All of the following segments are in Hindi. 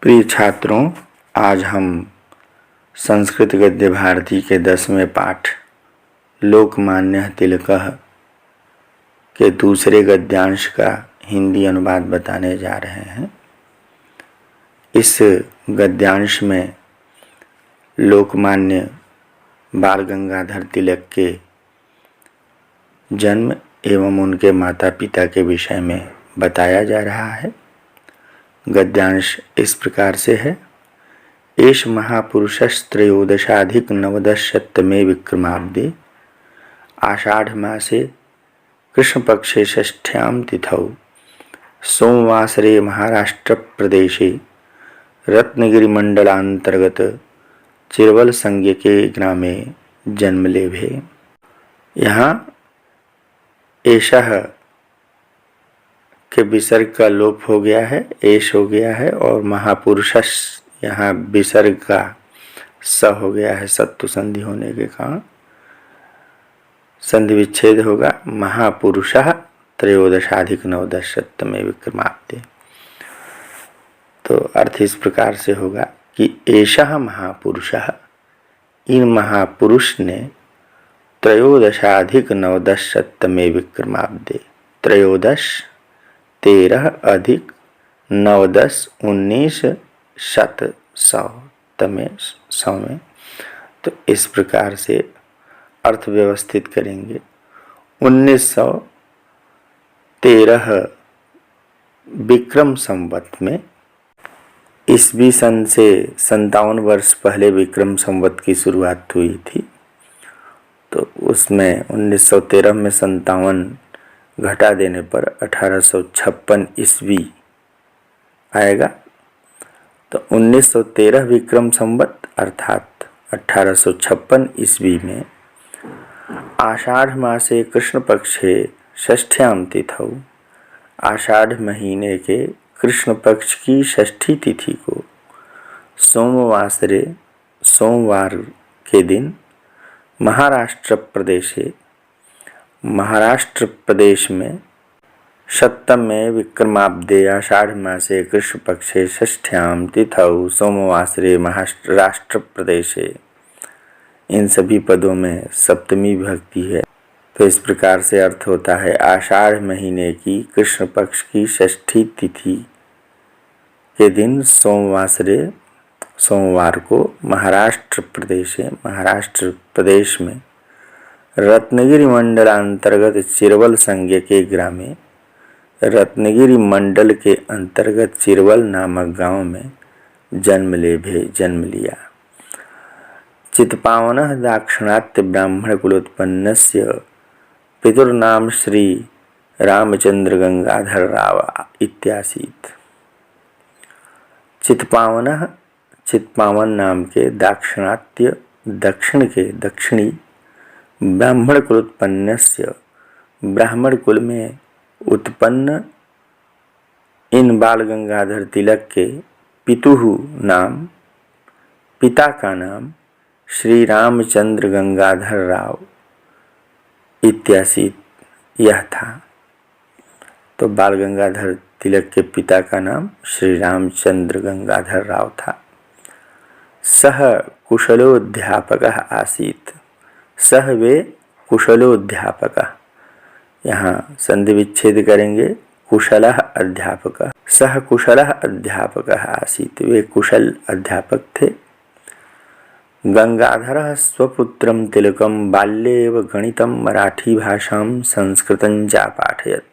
प्रिय छात्रों, आज हम संस्कृत गद्य भारती के 10वें पाठ लोकमान्य तिलकः के दूसरे गद्यांश का हिंदी अनुवाद बताने जा रहे हैं। इस गद्यांश में लोकमान्य बाल गंगाधर तिलक के जन्म एवं उनके माता पिता के विषय में बताया जा रहा है। गद्यांश इस प्रकार से है। एष महापुरुषस्त्रयोदशाधिक नवदशतमे विक्रमाब्दे आषाढ़ मासे कृष्णपक्षे षष्ठ्यां तिथौ सोमवासरे महाराष्ट्र प्रदेशे रत्नगिरिमंडलांतर्गत चिरवल संज्ञ के ग्रामे जन्म लेभे। यहाँ एषः के विसर्ग का लोप हो गया है, एश हो गया है, और महापुरुषस यहाँ विसर्ग का स हो गया है। सत्तु संधि होने के कारण संधि विच्छेद होगा। महापुरुषः त्रयोदशाधिक नवदशतमे विक्रमाब्दे। तो अर्थ इस प्रकार से होगा कि एषः महापुरुषः, इन महापुरुष ने त्रयोदशाधिक नवदशतमे विक्रमाब्दे, त्रयोदश 13 अधिक 9 10 19 शत 100 तमे 100 में। तो इस प्रकार से अर्थ व्यवस्थित करेंगे। 1913 विक्रम संवत में, ईस्वी सन से 57 वर्ष पहले विक्रम संवत की शुरुआत हुई थी। तो उसमें 1913 में 57 घटा देने पर 1856 ईस्वी आएगा। तो 1913 विक्रम संवत अर्थात 1856 ईस्वी में आषाढ़ मासे कृष्ण पक्षे षष्ठ्याम तिथौ, आषाढ़ महीने के कृष्ण पक्ष की षष्ठी तिथि को सोमवासरे, सोमवार के दिन महाराष्ट्र प्रदेशे, महाराष्ट्र प्रदेश में सप्तमे विक्रमाब्दे आषाढ़ मासे कृष्ण पक्षे षष्ठ्याम तिथौ सोमवासरे महाराष्ट्र प्रदेशे। इन सभी पदों में सप्तमी विभक्ति है। तो इस प्रकार से अर्थ होता है आषाढ़ महीने की कृष्ण पक्ष की षष्ठी तिथि के दिन सोमवासरे, सोमवार को महाराष्ट्र प्रदेश में रत्नगिरी मंडलांतर्गत चिरवल संज्ञ के ग्रामे, रत्नगिरी मंडल के अंतर्गत चिरवल नामक गांव में जन्म लिया। चित्पावनः दाक्षिणात्य ब्राह्मण कुलोत्पन्नस्य पितुर्नाम श्री रामचंद्र गंगाधर राव इत्यासीत्। चित्पावनः, चित्पावन नाम के दाक्षिणात्य, दक्षिणी ब्राह्मण कुल उत्पन्नस्य, ब्राह्मण कुल में उत्पन्न इन बाल गंगाधर तिलक के पितुः नाम, पिता का नाम श्री रामचंद्र गंगाधर राव इत्यादि यह था। तो बाल गंगाधर तिलक के पिता का नाम श्री रामचंद्र गंगाधर राव था। सह कुशलोध्यापकः आसीत्, सह वे कुशलोध्यापकः, यहाँ संधि विच्छेद करेंगे। कुशलः अध्यापकः, सह कुशलः अध्यापकः आसीत्, वे कुशल अध्यापक थे। गंगाधरः स्वपुत्रं तिलकं बाल्ये एव गणितं मराठी भाषां संस्कृतं च पाठयत्।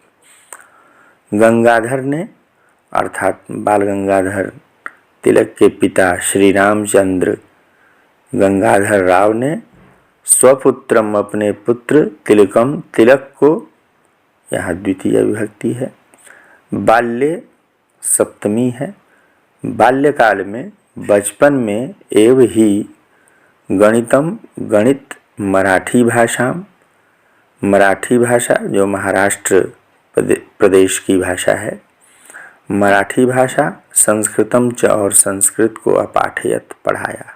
गंगाधर ने अर्थात बाल गंगाधर तिलक के पिता श्री रामचंद्र गंगाधर राव ने स्वपुत्रम अपने पुत्र तिलकम, तिलक को, यहाँ द्वितीय विभक्ति है, बाल्य सप्तमी है, बाल्यकाल में, बचपन में, एव ही गणितम, गणित, मराठी भाषा, मराठी भाषा जो महाराष्ट्र प्रदेश की भाषा है, मराठी भाषा, संस्कृतम च, और संस्कृत को अपाठयत पढ़ाया।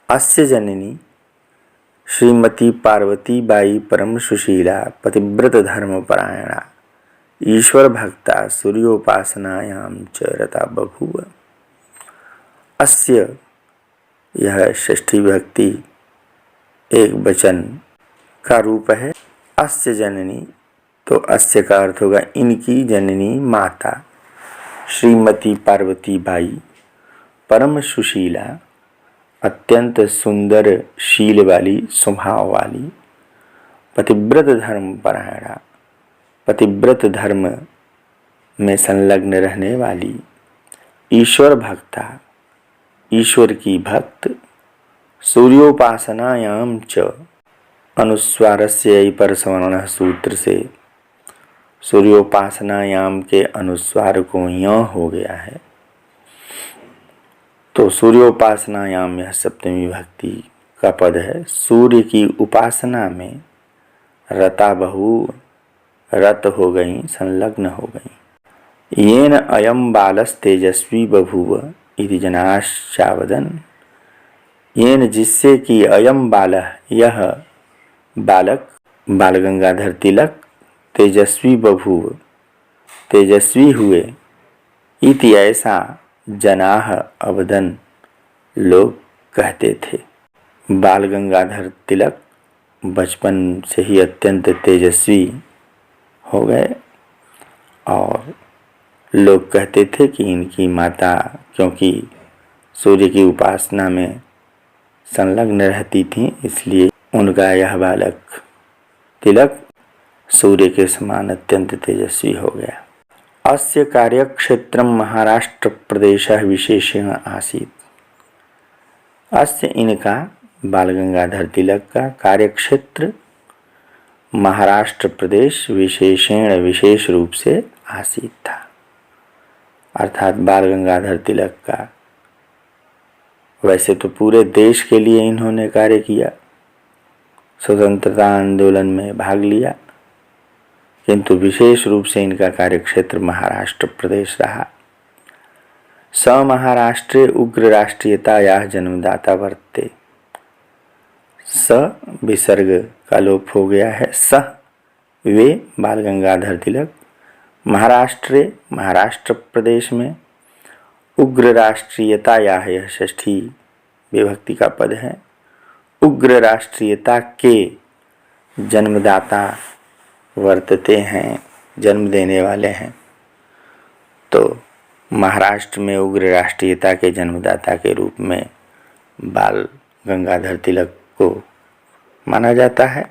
अस्य जननी श्रीमती पार्वती बाई परम सुशीला पतिव्रत धर्मपरायणा ईश्वर भक्ता सूर्योपासनायां च रता बभूव। अस्य, यह षष्ठी विभक्ति एक वचन का रूप है। अस्य जननी, तो अस्य का अर्थ होगा इनकी जननी माता श्रीमती पार्वती बाई परम सुशीला, अत्यंत सुंदर शील वाली, स्वभाव वाली, पतिव्रत धर्म परायणा, पतिव्रत धर्म में संलग्न रहने वाली, ईश्वर भक्ता, ईश्वर की भक्त, सूर्योपासनायाम च, अनुस्वारस्य परसवर्णः सूत्र से सूर्योपासनायाम के अनुस्वार को य हो गया है, तो सूर्योपासनायाम यह सप्तमी विभक्ति का पद है। सूर्य की उपासना में रता बहु, रत हो गई, संलग्न हो गई। येन अयम बालस तेजस्वी बभूव इति जनाश्चावदन्, येन जिससे कि अयम बालः यह बालक, बाल गंगाधर तिलक, तेजस्वी बभूव तेजस्वी हुए, इति ऐसा जनाह अवदन लोग कहते थे। बाल गंगाधर तिलक बचपन से ही अत्यंत तेजस्वी हो गए और लोग कहते थे कि इनकी माता क्योंकि सूर्य की उपासना में संलग्न रहती थी, इसलिए उनका यह बालक तिलक सूर्य के समान अत्यंत तेजस्वी हो गया। अस्य कार्यक्षेत्रम महाराष्ट्र प्रदेश विशेषेण आसीत्। अस्य इनका, बाल गंगाधर तिलक का कार्यक्षेत्र महाराष्ट्र प्रदेश विशेषेण विशेष रूप से आसीत् था, अर्थात बाल गंगाधर तिलक का। वैसे तो पूरे देश के लिए इन्होंने कार्य किया, स्वतंत्रता आंदोलन में भाग लिया, किंतु विशेष रूप से इनका कार्यक्षेत्र महाराष्ट्र प्रदेश रहा। स महाराष्ट्रे उग्र राष्ट्रीयतायाः जन्मदाता वर्तते। स विसर्ग का लोप हो गया है। स वे बाल गंगाधर तिलक महाराष्ट्र, महाराष्ट्र प्रदेश में, उग्र राष्ट्रीयतायाः, यह षष्ठी विभक्ति का पद है, उग्र राष्ट्रीयता के जन्मदाता वर्तते हैं, जन्म देने वाले हैं। तो महाराष्ट्र में उग्र राष्ट्रीयता के जन्मदाता के रूप में बाल गंगाधर तिलक को माना जाता है।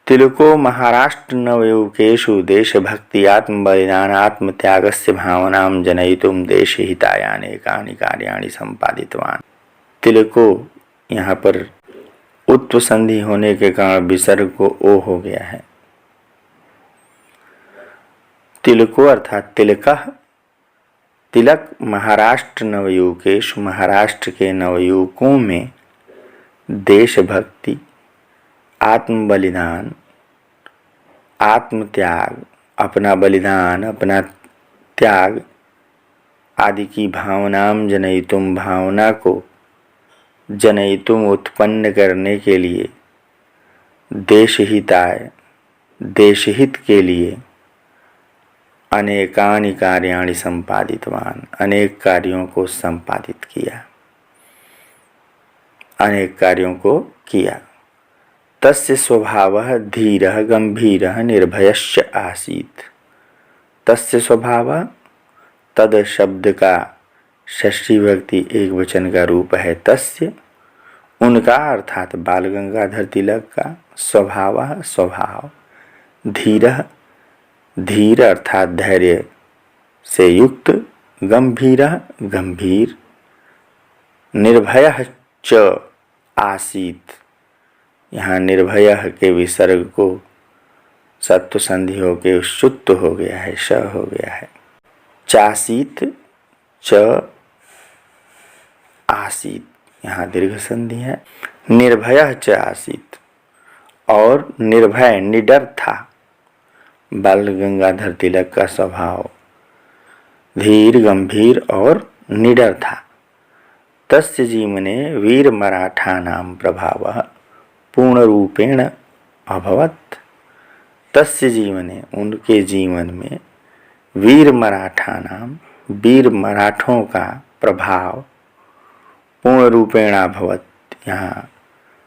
तिलको महाराष्ट्र नवयुवकेषु देशभक्ति आत्म बलिदान आत्म त्यागस्य भावनां जनयितुं देशहिताय अनेकानि कार्याणि संपादितवान्। तिलको यहाँ पर उत्व संधि होने के कारण विसर्ग को ओ हो गया है। तिलको अर्थात तिलकः, तिलक महाराष्ट्र नवयुवकेषु, महाराष्ट्र के नवयुवकों में देशभक्ति, आत्म बलिदान, आत्म त्याग, अपना बलिदान, अपना त्याग आदि की भावनाम जनयितुम, भावना को जनयितुम उत्पन्न करने के लिए, देशहिताय, देशहित के लिए, अनेकानि कार्याणि संपादितवान, अनेक कार्यों को संपादित किया, अनेक कार्यों को किया। तस्य स्वभावः धीरः गंभीरः निर्भयश्च आसीत्। तस्य स्वभावः, तद शब्द का षष्ठी विभक्ति एक वचन का रूप है। तस्य उनका, अर्थात बाल गंगाधर तिलक का, स्वभावः स्वभाव, धीरः धीर अर्थात धैर्य से युक्त, गंभीरः गंभीर, निर्भयः च आसीत्। यहाँ निर्भयः के विसर्ग को सत्व संधि होके शुद्ध हो गया है, श हो गया है। चासीत च आसीत, यहाँ दीर्घ संधि है। निर्भयः च आसीत, और निर्भय निडर था। बाल गंगाधर तिलक का स्वभाव धीर, गंभीर और निडर था। तस्य जीवने वीर मराठानां प्रभावः पूर्ण रूपेण अभवत्। तस्य जीवने, उनके जीवन में, वीर मराठानां, वीर मराठों का प्रभाव पूर्ण रूपेण अभवत। यहाँ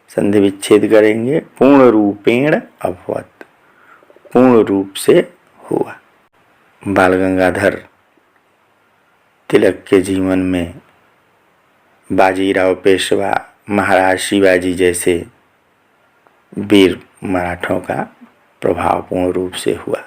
संधि विच्छेद करेंगे, पूर्ण रूपेण अभवत, पूर्ण रूप से हुआ। बाल गंगाधर तिलक के जीवन में बाजीराव पेशवा, महाराज शिवाजी जैसे वीर मराठों का प्रभाव पूर्ण रूप से हुआ।